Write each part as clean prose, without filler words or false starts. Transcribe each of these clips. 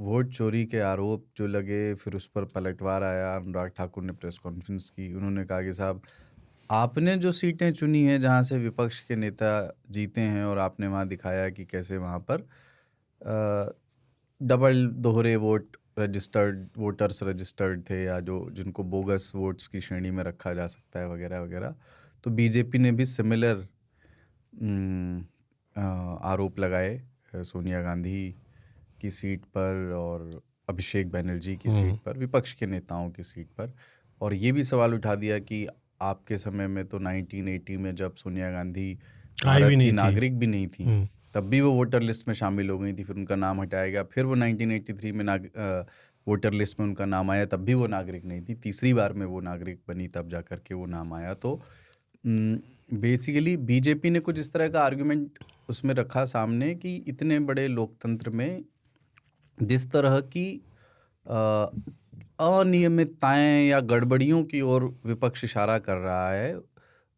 Vote चोरी के आरोप जो लगे, फिर उस पर पलटवार आया। अनुराग ठाकुर ने प्रेस कॉन्फ्रेंस की, उन्होंने कहा कि साहब आपने जो सीटें चुनी हैं जहाँ से विपक्ष के नेता जीते हैं, और आपने वहाँ दिखाया कि कैसे वहाँ पर डबल दोहरे वोट रजिस्टर्ड वोटर्स रजिस्टर्ड थे, या जो जिनको बोगस वोट्स की श्रेणी में रखा जा सकता है वगैरह वगैरह। तो बीजेपी ने भी सिमिलर आरोप लगाए सोनिया गांधी की सीट पर और अभिषेक बनर्जी की सीट पर, विपक्ष के नेताओं की सीट पर। और ये भी सवाल उठा दिया कि आपके समय में तो 1980 में जब सोनिया गांधी आई भी भारत की नहीं थी। नागरिक भी नहीं थी, तब भी वो वोटर लिस्ट में शामिल हो गई थी, फिर उनका नाम हटाया गया। फिर वो 1983 में वोटर लिस्ट में उनका नाम आया, तब भी वो नागरिक नहीं थी। तीसरी बार में वो नागरिक बनी, तब जा कर के वो नाम आया। तो बेसिकली बीजेपी ने कुछ इस तरह का आर्गुमेंट उसमें रखा सामने कि इतने बड़े लोकतंत्र में जिस तरह की अनियमितताएं या गड़बड़ियों की ओर विपक्ष इशारा कर रहा है,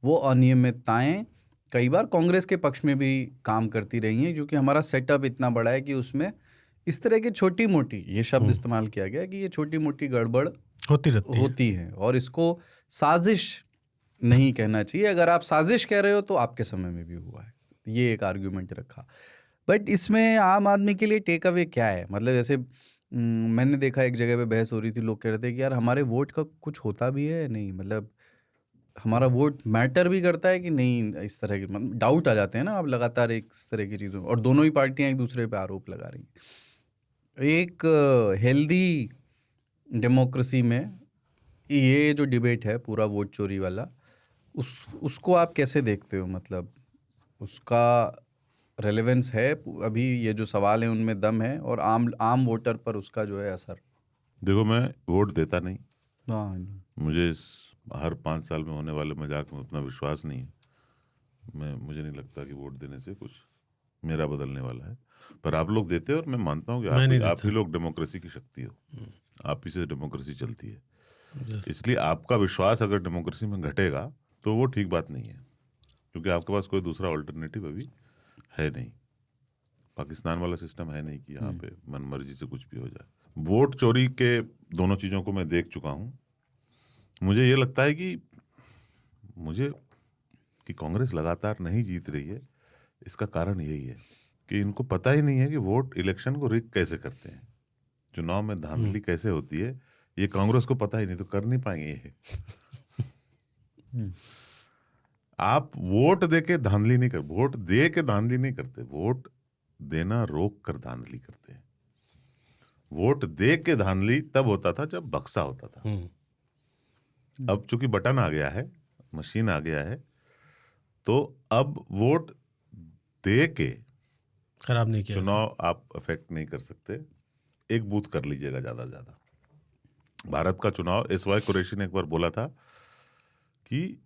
वो अनियमितताएं कई बार कांग्रेस के पक्ष में भी काम करती रही हैं, क्योंकि हमारा सेटअप इतना बड़ा है कि उसमें इस तरह की छोटी मोटी, ये शब्द इस्तेमाल किया गया कि ये छोटी मोटी गड़बड़ होती है, और इसको साजिश नहीं कहना चाहिए। अगर आप साजिश कह रहे हो तो आपके समय में भी हुआ है, ये एक आर्ग्यूमेंट रखा। बट इसमें आम आदमी के लिए टेक अवे क्या है? मतलब जैसे मैंने देखा एक जगह पे बहस हो रही थी, लोग कह रहे थे कि यार हमारे वोट का कुछ होता भी है नहीं, मतलब हमारा वोट मैटर भी करता है कि नहीं, इस तरह के मतलब डाउट आ जाते हैं ना अब लगातार एक इस तरह की चीज़ों। और दोनों ही पार्टियां एक दूसरे पे आरोप लगा रही हैं। एक हेल्दी डेमोक्रेसी में ये जो डिबेट है पूरा वोट चोरी वाला, उसको आप कैसे देखते हो? मतलब उसका रेलेवेंस है अभी? ये जो सवाल है उनमें दम है, और आम वोटर पर उसका जो है असर? देखो, मैं वोट देता नहीं। हाँ, मुझे हर 5 साल में होने वाले मजाक में उतना विश्वास नहीं है। मुझे नहीं लगता कि वोट देने से कुछ मेरा बदलने वाला है। पर आप लोग देते हो, और मैं मानता हूँ कि आप ही लोग डेमोक्रेसी की शक्ति हो। आप ही से डेमोक्रेसी चलती है। इसलिए आपका विश्वास अगर डेमोक्रेसी में घटेगा तो वो ठीक बात नहीं है, क्योंकि आपके पास कोई दूसरा ऑल्टरनेटिव अभी है नहीं। पाकिस्तान वाला सिस्टम है नहीं कि यहाँ पे मन मर्जी से कुछ भी हो जाए। वोट चोरी के दोनों चीज़ों को मैं देख चुका हूँ। मुझे ये लगता है कि कांग्रेस लगातार नहीं जीत रही है। इसका कारण यही है कि इनको पता ही नहीं है कि वोट इलेक्शन को रिग कैसे करते हैं, चुनाव में धांधली कैसे होती है। ये कांग्रेस को पता ही नहीं, तो कर नहीं पाएंगे ये। आप वोट दे के धांधली नहीं करते, वोट देना रोक कर धांधली करते हैं। वोट दे के धांधली तब होता था जब बक्सा होता था। अब चूंकि बटन आ गया है, मशीन आ गया है, तो अब वोट दे के खराब नहीं किया चुनाव आप अफेक्ट नहीं कर सकते। एक बूथ कर लीजिएगा ज्यादा से ज्यादा। भारत का चुनाव, एस.वाई. कुरैशी ने एक बार बोला था कि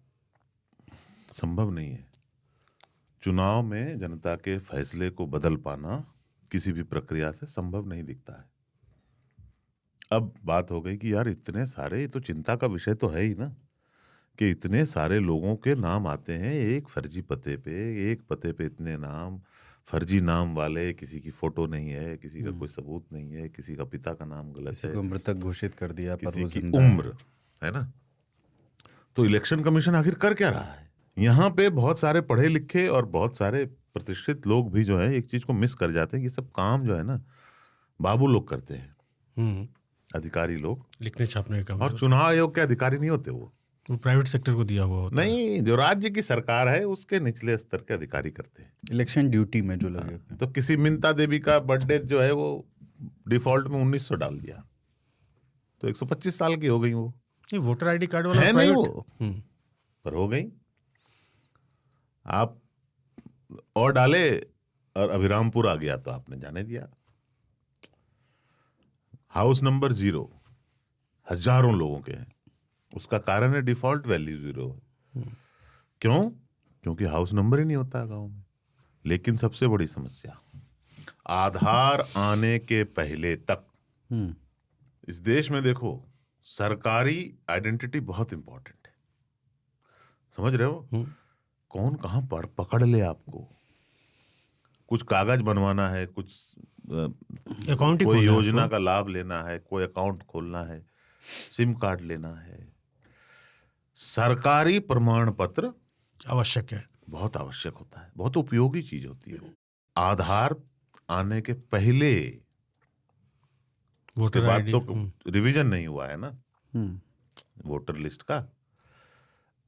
संभव नहीं है चुनाव में जनता के फैसले को बदल पाना, किसी भी प्रक्रिया से संभव नहीं दिखता है। अब बात हो गई कि यार इतने सारे, ये तो चिंता का विषय तो है ही ना, कि इतने सारे लोगों के नाम आते हैं एक फर्जी पते पे, एक पते पे इतने नाम, फर्जी नाम वाले, किसी की फोटो नहीं है, किसी का कोई सबूत नहीं है, किसी का पिता का नाम गलत किसी है, को मृतक घोषित कर दिया, पर किसी वो की जिंदा उम्र है ना। तो इलेक्शन कमीशन आखिर कर क्या रहा है? यहाँ पे बहुत सारे पढ़े लिखे और बहुत सारे प्रतिष्ठित लोग भी जो है एक चीज को मिस कर जाते हैं। ये सब काम जो है ना बाबू लोग करते हैं, अधिकारी लोग, लिखने छापने का काम। और चुनाव आयोग के अधिकारी नहीं होते, वो प्राइवेट सेक्टर को दिया हुआ होता है। नहीं, जो राज्य की सरकार है उसके निचले स्तर के अधिकारी करते हैं इलेक्शन ड्यूटी में जो लगे होते हैं। तो किसी मिंता देवी का बर्थडे जो है वो डिफॉल्ट में 1900 डाल दिया, तो 125 साल की हो गई वो। ये वोटर आईडी कार्ड वाला है नहीं प्राइवेट वो, पर हो गई। आप और डाले और अभिरामपुर आ गया तो आपने जाने दिया। हाउस नंबर 0 हजारों लोगों के हैं, उसका कारण है डिफॉल्ट वैल्यू 0 है। क्यों? क्योंकि हाउस नंबर ही नहीं होता गांव में। लेकिन सबसे बड़ी समस्या, आधार आने के पहले तक इस देश में देखो, सरकारी आइडेंटिटी बहुत इंपॉर्टेंट है। समझ रहे हो? कौन कहां पर पकड़ ले आपको, कुछ कागज बनवाना है, कुछ अकाउंट ही कोई खोलना है योजना आपको। का लाभ लेना है, कोई अकाउंट खोलना है, सिम कार्ड लेना है, सरकारी प्रमाण पत्र आवश्यक है। बहुत आवश्यक होता है, बहुत उपयोगी चीज होती है। आधार आने के पहले, उसके वोटर बाद आईडी। तो रिवीजन नहीं हुआ है ना वोटर लिस्ट का।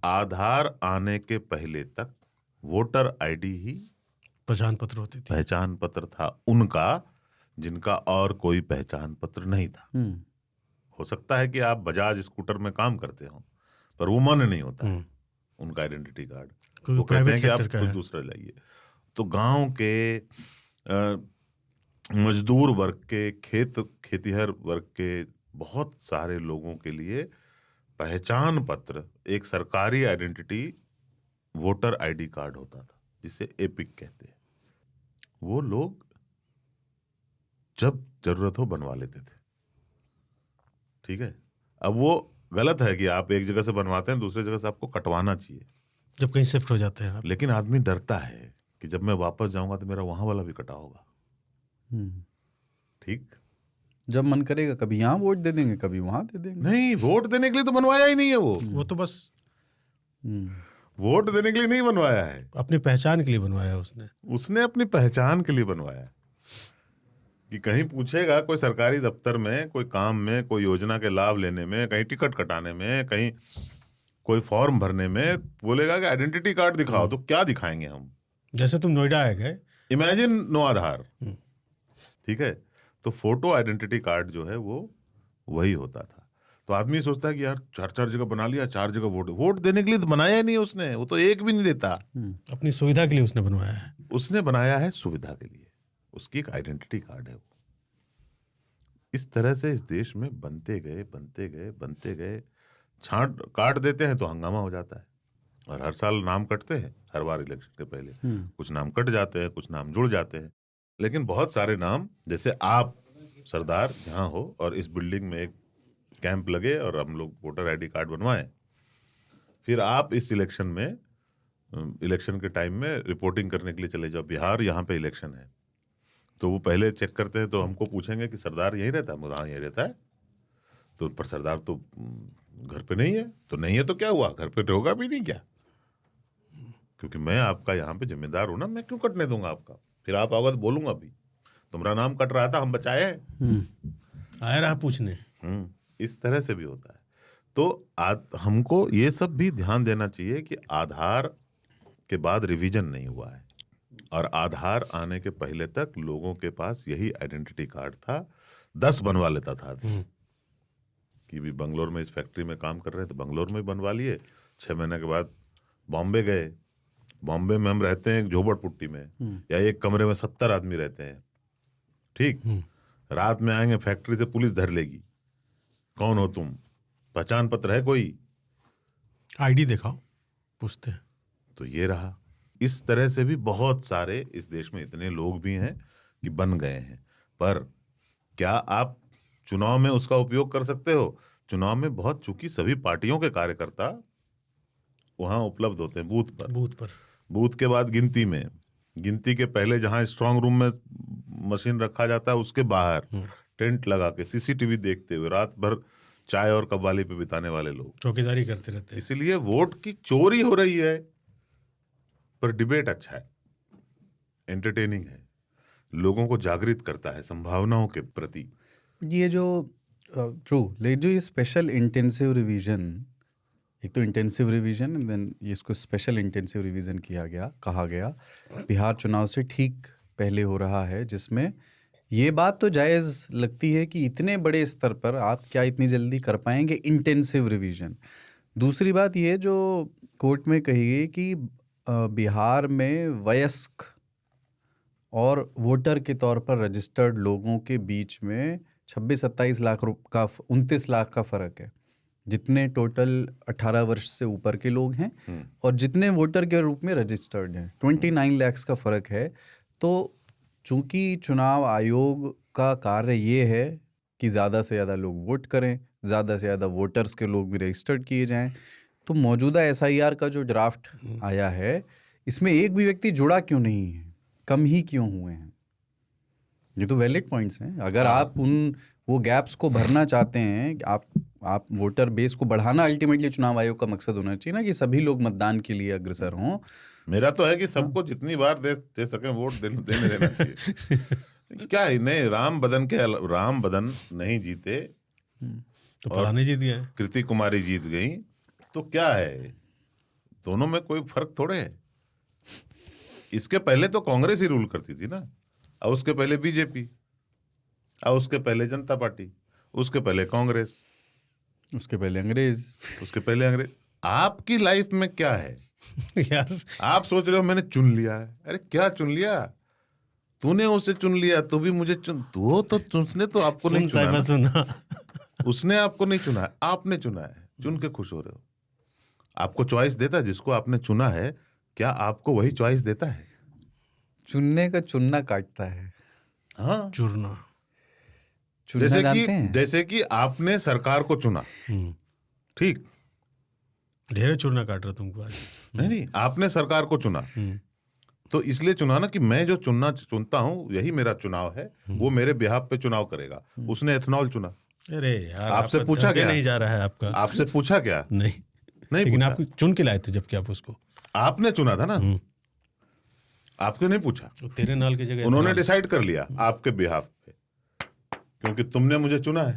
आधार आने के पहले तक वोटर आईडी ही पहचान पत्र होती थी। पहचान पत्र था उनका, जिनका और कोई पहचान पत्र नहीं था। हो सकता है कि आप बजाज स्कूटर में काम करते हो, पर वो मान्य नहीं होता है उनका आइडेंटिटी कार्ड। कोई वो कहते प्राइवेट हैं कि आप सेक्टर का कुछ है। दूसरा लाइए। तो गांव के मजदूर वर्ग के, खेतीहर वर्ग के बहुत सारे लोगों के लिए पहचान पत्र एक सरकारी आइडेंटिटी वोटर आईडी कार्ड होता था, जिसे एपिक कहते हैं। वो लोग जब जरूरत हो बनवा लेते थे। ठीक है, अब वो गलत है कि आप एक जगह से बनवाते हैं, दूसरी जगह से आपको कटवाना चाहिए। जब कहीं शिफ्ट हो जाते हैं आप। लेकिन आदमी डरता है कि जब मैं वापस जाऊंगा तो मेरा वहां वाला भी कटा होगा। ठीक, जब मन करेगा कभी यहाँ वोट दे देंगे, कभी वहां दे देंगे। नहीं, वोट देने के लिए तो बनवाया ही नहीं है वो तो बस वोट देने के लिए नहीं बनवाया है, अपनी पहचान के लिए बनवाया उसने। उसने अपनी पहचान के लिए बनवाया है। कि कहीं पूछेगा कोई सरकारी दफ्तर में, कोई काम में, कोई योजना के लाभ लेने में, कहीं टिकट कटाने में, कहीं कोई फॉर्म भरने में, बोलेगा कि आइडेंटिटी कार्ड दिखाओ, तो क्या दिखाएंगे हम? जैसे तुम नोएडा आ गए, इमेजिन नो आधार। ठीक है, तो फोटो आइडेंटिटी कार्ड जो है वो वही होता था। तो आदमी सोचता है कि यार 4 जगह बना लिया, 4 जगह वोट देने के लिए तो बनाया ही नहीं उसने, वो तो एक भी नहीं देता। अपनी सुविधा के लिए उसने बनवाया है। उसने बनाया है सुविधा के लिए, उसकी एक आइडेंटिटी कार्ड है वो। इस तरह से इस देश में बनते गए, छांट काट देते हैं तो हंगामा हो जाता है। और हर साल नाम कटते हैं, हर बार इलेक्शन के पहले कुछ नाम कट जाते हैं, कुछ नाम जुड़ जाते हैं। लेकिन बहुत सारे नाम, जैसे आप सरदार यहाँ हो और इस बिल्डिंग में एक कैंप लगे और हम लोग वोटर आईडी कार्ड बनवाएं, फिर आप इस इलेक्शन के टाइम में रिपोर्टिंग करने के लिए चले जाओ, बिहार यहाँ पे इलेक्शन है, तो वो पहले चेक करते हैं, तो हमको पूछेंगे कि सरदार यहीं रहता है? हाँ, यहीं रहता है। तो पर सरदार तो घर पे नहीं है। तो नहीं है तो क्या हुआ, घर पे होगा भी नहीं क्या? क्योंकि मैं आपका यहाँ पे जिम्मेदार हूं ना, मैं क्यों कटने दूंगा आपका? फिर आप आओगे तो बोलूंगा भी, तुम्हारा नाम कट रहा था, हम बचाए हैं। आया रहा पूछने। इस तरह से भी होता है। तो हमको ये सब भी ध्यान देना चाहिए कि आधार के बाद रिवीजन नहीं हुआ है, और आधार आने के पहले तक लोगों के पास यही आइडेंटिटी कार्ड था। 10 बनवा लेता था कि भी बंगलोर में इस फैक्ट्री में काम कर रहे हैं तो बंगलोर में बनवा लिए। 6 महीने के बाद बॉम्बे गए, बॉम्बे में हम रहते हैं एक झोपड़पुट्टी में, या एक कमरे में 70 आदमी रहते हैं। ठीक, रात में आएंगे, फैक्ट्री से पुलिस धर लेगी, कौन हो तुम, पहचान पत्र है कोई, आईडी दिखाओ, पूछते हैं। तो ये रहा। इस तरह से भी बहुत सारे इस देश में इतने लोग भी हैं कि बन गए हैं। पर क्या आप चुनाव में उसका उपयोग कर सकते हो? चुनाव में बहुत, चूंकि सभी पार्टियों के कार्यकर्ता वहां उपलब्ध होते हैं बूथ के बाद गिनती के पहले जहां स्ट्रांग रूम में मशीन रखा जाता है, उसके बाहर टेंट लगा के सीसीटीवी देखते हुए रात भर चाय और कव्वाली पे बिताने वाले लोग चौकीदारी करते रहते हैं। इसीलिए वोट की चोरी हो रही है, पर डिबेट अच्छा है, एंटरटेनिंग है, लोगों को जागृत करता है संभावनाओं के प्रति। ये जो लेकिन जो ये स्पेशल इंटेंसिव रिवीजन, एक तो इंटेंसिव रिवीजन एंड देन इसको स्पेशल इंटेंसिव रिवीजन कहा गया बिहार चुनाव से ठीक पहले हो रहा है, जिसमें ये बात तो जायज़ लगती है कि इतने बड़े स्तर पर आप क्या इतनी जल्दी कर पाएंगे इंटेंसिव रिवीजन। दूसरी बात ये जो कोर्ट में कही गई कि बिहार में वयस्क और वोटर के तौर पर रजिस्टर्ड लोगों के बीच में 26-27 लाख का 29 लाख का फ़र्क है, जितने टोटल 18 वर्ष से ऊपर के लोग हैं और जितने वोटर के रूप में रजिस्टर्ड हैं 29 लाख का फ़र्क है। तो चूंकि चुनाव आयोग का कार्य ये है कि ज़्यादा से ज़्यादा लोग वोट करें, ज़्यादा से ज़्यादा वोटर्स के लोग भी रजिस्टर्ड किए जाएं, तो मौजूदा SIR का जो ड्राफ्ट आया है इसमें एक भी व्यक्ति जुड़ा क्यों नहीं है, कम ही क्यों हुए हैं? ये तो वैलिड पॉइंट्स हैं। अगर आप वो गैप्स को भरना चाहते हैं, आप वोटर बेस को बढ़ाना अल्टीमेटली चुनाव आयोग का मकसद होना चाहिए ना, कि सभी लोग मतदान के लिए अग्रसर हों। मेरा तो है कि सबको जितनी बार दे सके वोट देने देना चाहिए। क्या है, नहीं राम बदन नहीं जीते तो पुराने जीत गए। कृति कुमारी जीत गई, तो क्या है, दोनों में कोई फर्क थोड़े है। इसके पहले तो कांग्रेस ही रूल करती थी ना, और उसके पहले बीजेपी, और उसके पहले जनता पार्टी, उसके पहले कांग्रेस, उसके पहले अंग्रेज। आपकी लाइफ में क्या है यार, आप सोच रहे हो मैंने चुन लिया है। अरे क्या चुन लिया, तूने उसे चुन लिया, तो भी मुझे उसने तो आपको नहीं चुना, उसने आपको नहीं चुना है, आपने चुना है। चुन के खुश हो रहे हो। आपको चॉइस देता है जिसको आपने चुना है, क्या आपको वही चॉइस देता है? चुनने का चुनना काटता है। हाँ, चुनना जैसे कि आपने सरकार को चुना, ठीक, ढेर चुनना काट रहा तुमको आज। नहीं, आपने सरकार को चुना, तो इसलिए चुना ना कि मैं जो चुनता हूं यही मेरा चुनाव है, वो मेरे बिहाफ पे चुनाव करेगा। उसने एथेनॉल चुना। अरे यार, आपसे पूछा क्या? नहीं जा रहा है आपका। आपसे पूछा क्या? नहीं लेकिन आप चुन के लाए थे, जबकि आप उसको आपने चुना था ना, आपको नहीं पूछा। तो तेरे नाल की जगह उन्होंने डिसाइड कर लिया आपके बिहाफ पे, क्योंकि तुमने मुझे चुना है।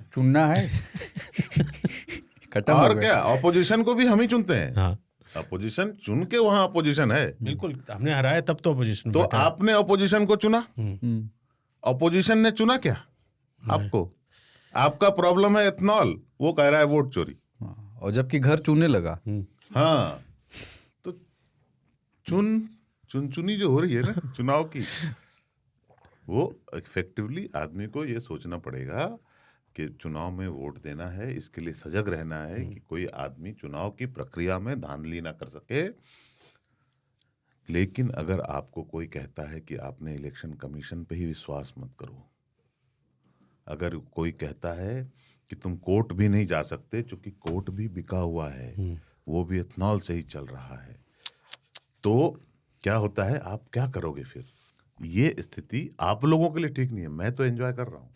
और क्या, ऑपोजिशन को भी हम ही चुनते हैं। हाँ, अपोजिशन चुन के वहां अपोजिशन है। बिल्कुल, हमने हराया तब तो अपोजिशन। तो आपने अपोजिशन को चुना, अपोजिशन ने चुना क्या आपको? आपका प्रॉब्लम है एथनॉल, वो कह रहा है वोट चोरी, और जबकि घर चुनने लगा। हाँ, तो चुनी जो हो रही है ना चुनाव की, वो इफेक्टिवली आदमी को ये सोचना पड़ेगा कि चुनाव में वोट देना है, इसके लिए सजग रहना है कि कोई आदमी चुनाव की प्रक्रिया में धांधली ना कर सके। लेकिन अगर आपको कोई कहता है कि आपने इलेक्शन कमीशन पे ही विश्वास मत करो, अगर कोई कहता है कि तुम कोर्ट भी नहीं जा सकते क्योंकि कोर्ट भी बिका हुआ है, वो भी एथनॉल से ही चल रहा है, तो क्या होता है, आप क्या करोगे फिर? ये स्थिति आप लोगों के लिए ठीक नहीं है। मैं तो एंजॉय कर रहा हूँ।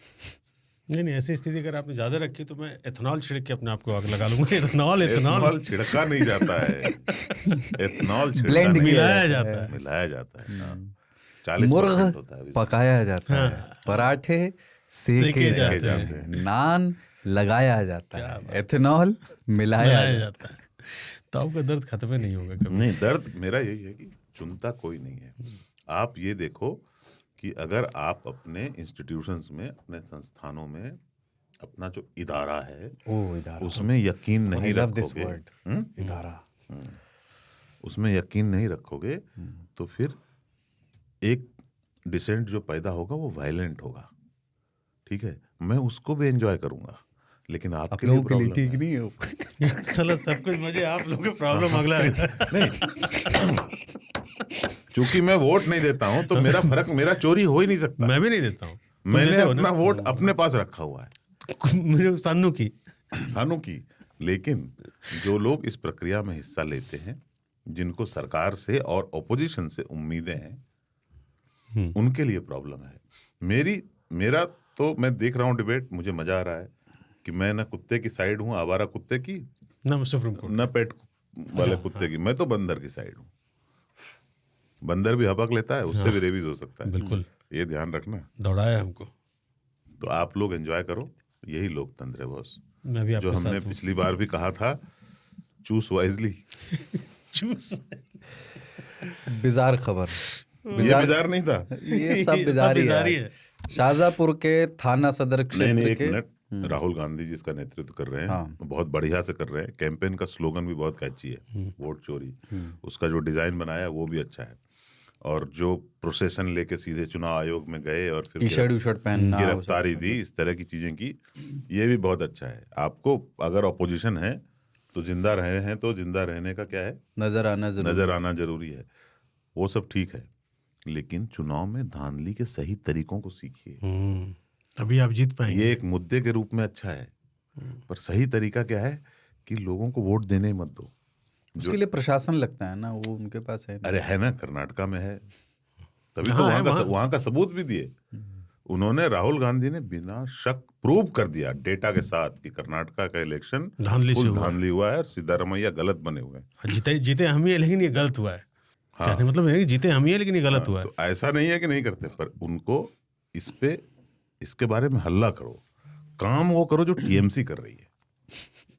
नहीं, ऐसी स्थिति अगर आपने ज्यादा रखी तो मैं एथेनॉल छिड़क के अपने आप को आग लगा लूंगा। एथेनॉल छिड़का नहीं जाता है, एथेनॉल ब्लेंड मिलाया जाता है। 40% मुर्ग होता है, पकाया जाता है, पराठे सेके जाते हैं, नान लगाया जाता है, एथेनॉल मिलाया जाता है। तो आपका दर्द खत्म नहीं होगा कभी। नहीं, दर्द मेरा यही है कि चुनता कोई नहीं है। आप ये देखो कि अगर आप अपने इंस्टीट्यूशंस में, अपने संस्थानों में, अपना जो इदारा है उसमें यकीन नहीं रखोगे, इदारा, उसमें यकीन नहीं रखोगे, तो फिर एक डिसेंट जो पैदा होगा वो वायलेंट होगा। ठीक है, मैं उसको भी एंजॉय करूंगा, लेकिन आपके लिए ठीक नहीं हो। चलो, सब कुछ मजे, आप लोगों के प्रॉब्लम अगला नहीं। चूंकि मैं वोट नहीं देता हूं तो मेरा चोरी हो ही नहीं सकता। मैं भी नहीं देता हूं। मैंने अपना वोट अपने पास रखा हुआ है, मेरे सानू की। लेकिन जो लोग इस प्रक्रिया में हिस्सा लेते हैं, जिनको सरकार से और ऑपोजिशन से उम्मीदें हैं, उनके लिए प्रॉब्लम है। मेरा तो, मैं देख रहा हूं डिबेट, मुझे मजा आ रहा है कि मैं ना कुत्ते की साइड हूं, आवारा कुत्ते की, ना पेट वाले कुत्ते की, मैं तो बंदर की साइड हूं। बंदर भी हपक लेता है, उससे भी रेबीज हो सकता है। बिल्कुल, ये ध्यान रखना। दौड़ाया हमको। तो आप लोग एंजॉय करो, यही लोकतंत्र है बॉस। मैं भी जो हमने पिछली बार भी कहा था, चूज वाइजली। बिजार खबर, ये बिजार नहीं था, ये सब बिजारी है। शाहजहांपुर के थाना सदर क्षेत्र के राहुल गांधी जिसका नेतृत्व कर रहे हैं, तो बहुत बढ़िया से कर रहे हैं। कैंपेन का स्लोगन भी बहुत कैची है, वोट चोरी। उसका जो डिजाइन बनाया वो भी अच्छा है, और जो प्रोसेशन लेके सीधे चुनाव आयोग में गए और फिर टी-शर्ट पहनना, गिरफ्तारी दी, इस तरह की चीजें की, ये भी बहुत अच्छा है। आपको अगर ऑपोजिशन है तो जिंदा रहे हैं, तो जिंदा रहने का क्या है, नजर आना जरूरी है। वो सब ठीक है, लेकिन चुनाव में धांधली के सही तरीकों को सीखिए, तभी आप जीत पाएंगे। ये एक मुद्दे के रूप में अच्छा है, पर सही तरीका क्या है कि लोगों को वोट देने मत दो। उसके लिए प्रशासन लगता है ना, वो उनके पास है। अरे है ना, कर्नाटका में है, तभी तो वहां का सबूत भी दिए। उन्होंने राहुल गांधी ने बिना शक प्रूव कर दिया डेटा के साथ कि कर्नाटका का इलेक्शन धांधली से हुआ। धांधली हुआ है और सिद्धारमैया गलत बने हुए हैं। जीते हम ही है, लेकिन ये गलत हुआ है। कहने मतलब है कि जीते हम ही है, लेकिन ये गलत हुआ है। तो ऐसा नहीं है कि नहीं करते, पर उनको इसके बारे में हल्ला करो, काम वो करो जो टीएमसी कर रही है।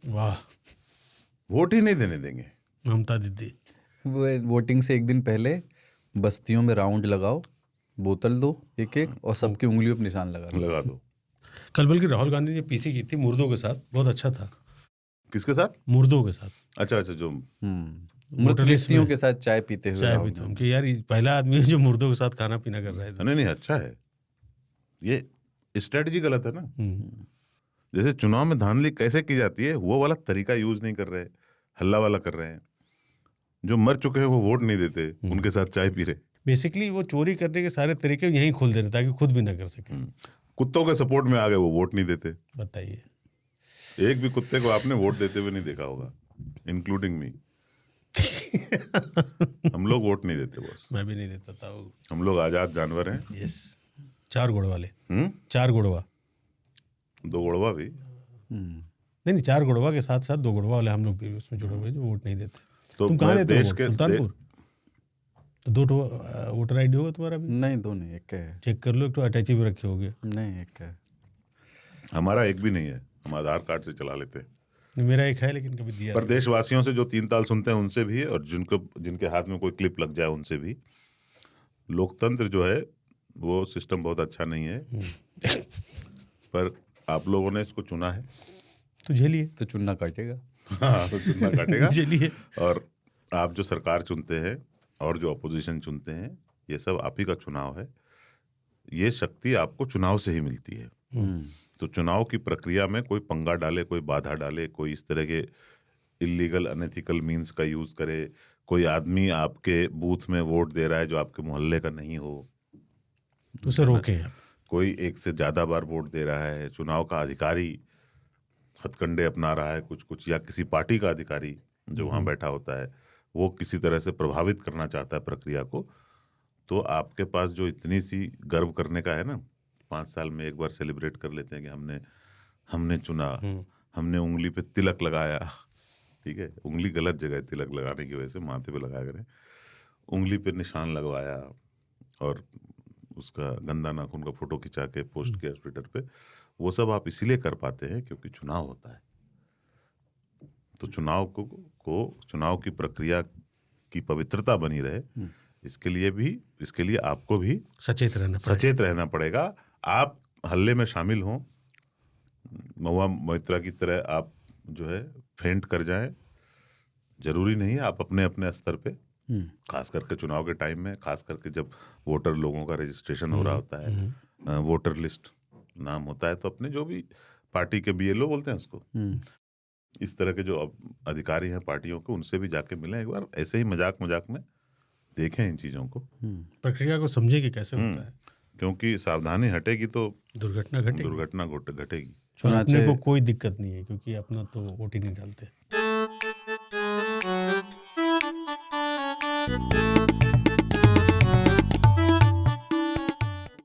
वाह, वोट ही नहीं देने देंगे ममता दीदी। वो वोटिंग से एक दिन पहले बस्तियों में राउंड लगाओ, बोतल दो एक एक, और सबकी उंगलियों पर निशान लगा दो। कल बल्कि राहुल गांधी ने पीसी की थी मुर्दों के साथ, बहुत अच्छा था। किसके साथ? मुर्दों के साथ। अच्छा, जो मृत व्यक्तियों के साथ चाय पीते हुए। चाय पीते उनके, यार पहला आदमी है जो मुर्दों के साथ खाना पीना कर रहा है। नहीं, अच्छा है, ये स्ट्रेटजी गलत है ना। जैसे चुनाव में धांधली कैसे की जाती है वो वाला तरीका यूज नहीं कर रहे, हल्ला वाला कर रहे हैं। जो मर चुके हैं वो वोट नहीं देते, उनके साथ चाय पी रहे। बेसिकली वो चोरी करने के सारे तरीके यहीं खोल दे रहे ताकि खुद भी ना कर सके। कुत्तों के सपोर्ट में आ गए, वो वोट नहीं देते। बताइए, एक भी कुत्ते को आपने वोट देते हुए नहीं देखा होगा, इंक्लूडिंग मी। हम लोग वोट नहीं देते बॉस। मैं भी नहीं देता था वो। हम लोग आजाद जानवर हैं। यस, 4 गोड़ वाले। 4 गोड़वा, 2 गोड़वा भी नहीं 4 गोड़वा के साथ साथ 2 गोड़वा वाले हम लोग भी उसमें जुड़े हुए जो वोट नहीं देते। तो तुम कहाँ देते हो देश वोट? के सुल्तानपुर? तो 2 वोटर आईडी होगा तुम्हारा भी? नहीं, 2 नहीं, एक है। चेक कर लो, एक तो अटैची भी रखे होगे। नहीं, एक है। हमारा एक भी नहीं है, हम आधार कार्ड से चला लेते हैं। मेरा एक है, लेकिन कभी दिया पर देशवासियों से जो 3 ताल सुनते हैं उनसे भी, और जिनके हाथ में कोई क्लिप लग जाए उनसे भी, लोकतंत्र जो है वो सिस्टम बहुत अच्छा नहीं है। पर आप लोगों ने इसको चुना है तो झेलिए। तो चुनना काटेगा। हाँ, तो चुनना काटेगा। झेलिए। और आप जो सरकार चुनते हैं और जो अपोजिशन चुनते हैं, ये सब आप ही का चुनाव है। ये शक्ति आपको चुनाव से ही मिलती है। तो चुनाव की प्रक्रिया में कोई पंगा डाले, कोई बाधा डाले, कोई इस तरह के इलीगल अनएथिकल मीन्स का यूज करे, कोई आदमी आपके बूथ में वोट दे रहा है जो आपके मोहल्ले का नहीं हो, तो उसे रोकें। कोई एक से ज्यादा बार वोट दे रहा है, चुनाव का अधिकारी हथकंडे अपना रहा है कुछ, या किसी पार्टी का अधिकारी जो वहाँ बैठा होता है वो किसी तरह से प्रभावित करना चाहता है प्रक्रिया को, तो आपके पास जो इतनी सी गर्व करने का है ना, 5 साल में एक बार सेलिब्रेट कर लेते हैं कि हमने चुना, हमने उंगली पे तिलक लगाया। ठीक है, उंगली गलत जगह है तिलक लगाने की वजह से, माथे पे लगाया करें, उंगली पे निशान लगवाया और उसका गंदा नाखून का फोटो खिंचा के पोस्ट किया ट्विटर पे। वो सब आप इसीलिए कर पाते हैं क्योंकि चुनाव होता है। तो चुनाव को चुनाव की प्रक्रिया की पवित्रता बनी रहे, इसके लिए आपको भी सचेत रहना पड़ेगा। आप हल्ले में शामिल हों, महुआ मोइत्रा की तरह आप जो है फेंट कर जाएं, जरूरी नहीं है। आप अपने अपने स्तर पे, खास करके चुनाव के टाइम में, खास करके जब वोटर लोगों का रजिस्ट्रेशन हो रहा होता है, वोटर लिस्ट नाम होता है, तो अपने जो भी पार्टी के बीएलओ बोलते हैं उसको, इस तरह के जो अधिकारी हैं पार्टियों के, उनसे भी जाके मिलें एक बार, ऐसे ही मजाक में देखें इन चीज़ों को, प्रक्रिया को समझे कि कैसे होता है, क्योंकि सावधानी हटेगी तो दुर्घटना घटेगी। अपने को कोई दिक्कत नहीं है क्योंकि अपना तो वोट ही नहीं डालते।